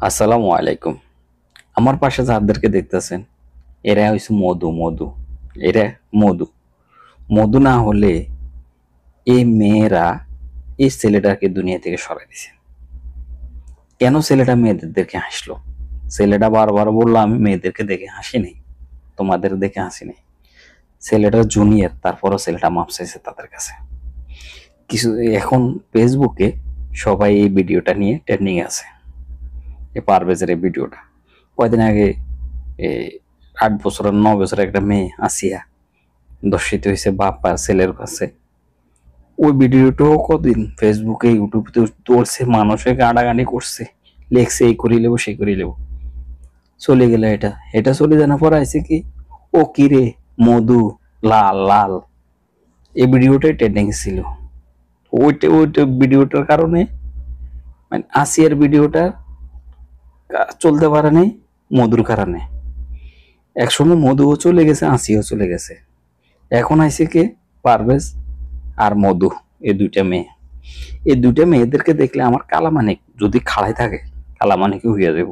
আসসালামু আলাইকুম। আমার পাশে যাদেরকে দেখতেছেন এরা হইছে মধু মধু এরা মধু মধু না হলে এই মেয়েরা এই ছেলেটাকে দুনিয়া থেকে সরাই দিছে। কেন ছেলেটা মেয়েদেরকে হাসলো? ছেলেটা বারবার বললো আমি মেয়েদেরকে দেখে হাসি নাই, তোমাদের দেখে হাসি নাই। ছেলেটা জুনিয়র, তারপরও ছেলেটা মাপ চাইছে তাদের কাছে। কিছু এখন ফেসবুকে সবাই এই ভিডিওটা নিয়ে ট্রেন্ডিং আছে, এই পারভেজের এই ভিডিওটা। কয়দিন আগে এই 8 বছরের 9 বছরের একটা মেয়ে আসিয়া ধর্ষিত হয়েছে বাপ আর ছেলের কাছে। ওই ভিডিওটাও কদিন ফেসবুকে ইউটিউবে তোলছে, মানুষে গাড়াগাড়ি করছে, লেখছে এই করি লেবো সেই করি লেবো। চলে গেল এটা এটা চলে জানা পর আইছে কি, ও কি রে মধু লাল লাল, এই ভিডিওটাই ট্রেন্ডিং ছিল। ওইটা ওইটা ভিডিওটার কারণে মানে আসিয়ার ভিডিওটা চলতে পারে নাই মধুর কারণে। একসময় মধুও চলে গেছে, আসিয়াও চলে গেছে। এখন আইছে কে? পারভেজ আর মধু, এই দুইটা মেয়ে। এই দুইটা মেয়েদেরকে দেখলে আমার কালামানিক যদি খাড়াই থাকে কালামানিক হইয়া যাব।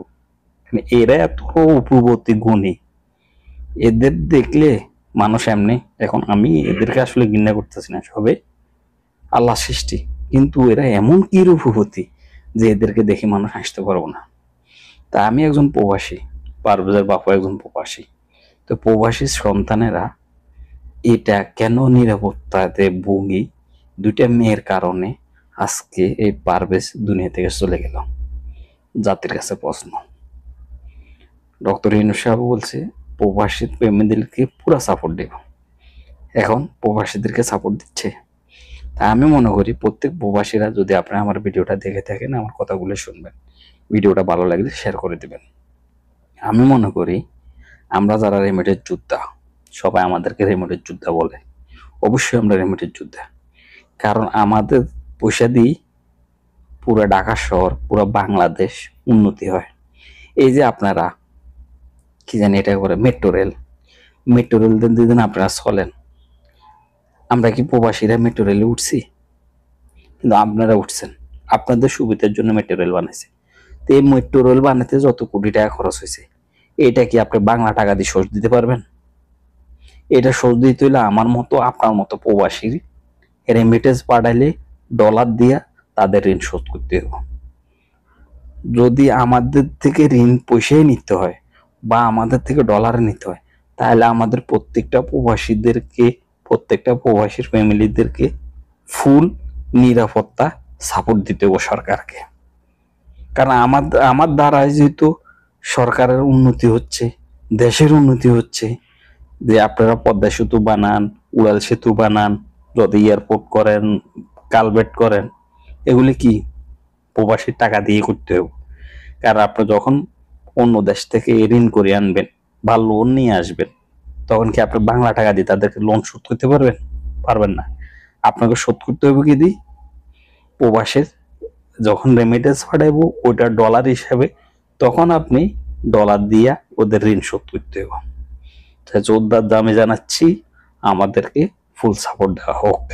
মানে এরা এত উপবর্তী গুণী, এদের দেখলে মানুষ এমনি। এখন আমি এদেরকে আসলে ঘৃণা করতেছি না, সবে আল্লাহ সৃষ্টি, কিন্তু এরা এমন কি রূপবতী যে এদেরকে দেখে মানুষ হাসতে পারবো না। তা আমি একজন প্রবাসী, পারভেজের বাপা একজন প্রবাসী। তো প্রবাসী সন্তানেরা এটা কেন নিরাপত্তাতে ভুগি? দুইটা মেয়ের কারণে আজকে এই পারভেজ দুনিয়া থেকে চলে গেল। জাতির কাছে প্রশ্ন, ডক্টর ইউনূস সাহেব বলছে প্রবাসী প্রেমীদেরকে পুরা সাপোর্ট দেব। এখন প্রবাসীদেরকে সাপোর্ট দিচ্ছে। তা আমি মনে করি প্রত্যেক প্রবাসীরা যদি আপনারা আমার ভিডিওটা দেখে থাকেন, আমার কথাগুলো শুনবেন, ভিডিওটা ভালো লাগলে শেয়ার করে দিবেন। আমি মনে করি আমরা যারা রেমিটেড যোদ্ধা, সবাই আমাদেরকে রেমিটেড যোদ্ধা বলে। অবশ্যই আমরা রেমিটেড যোদ্ধা, কারণ আমাদের পয়সা দিয়ে পুরো ঢাকা শহর পুরো বাংলাদেশ উন্নতি হয়। এই যে আপনারা কি জানি এটা করে মেট্রো রেল দিন আপনারা চলেন। আমরা কি প্রবাসীরা মেট্রো রেলে উঠছি? কিন্তু আপনারা উঠছেন, আপনাদের সুবিধার জন্য মেট্রো রেল বানাইছে। তো এই মেট্রো রেল বানাতে যত কোটি টাকা খরচ হয়েছে, এটা কি আপনি বাংলা টাকা দিয়ে শোধ দিতে পারবেন? এটা শোধ দিতে হইলে আমার মতো আপনার মতো প্রবাসীর রেমিটেন্স পাঠাইলে ডলার দিয়া তাদের ঋণ শোধ করতে হবে। যদি আমাদের থেকে ঋণ পয়সায় নিতে হয় বা আমাদের থেকে ডলারে নিতে হয়, তাহলে আমাদের প্রত্যেকটা প্রবাসীর ফ্যামিলিদেরকে ফুল নিরাপত্তা সাপোর্ট দিতে হবে সরকারকে। কারণ আমার দ্বারাই যেহেতু সরকারের উন্নতি হচ্ছে, দেশের উন্নতি হচ্ছে। যে আপনারা পদ্মা সেতু বানান, উড়াল সেতু বানান, যদি এয়ারপোর্ট করেন, কালভেট করেন, এগুলি কি প্রবাসীর টাকা দিয়ে করতে হবে। কারণ আপনি যখন অন্য দেশ থেকে ঋণ করে আনবেন বা লোন নিয়ে আসবেন, তখন কি আপনি বাংলা টাকা দিয়ে তাদেরকে লোন শোধ করতে পারবেন? পারবেন না। আপনাকে শোধ করতে হবে কি দিয়ে? প্রবাসের যখন রেমিটেন্স পাঠাইবো ওইটা ডলার হিসাবে, তখন আপনি ডলার দিয়া ওদের ঋণ শোধ করতে হবে। জোরদার দামে জানাচ্ছি, আমাদেরকে ফুল সাপোর্ট দেওয়া হোক।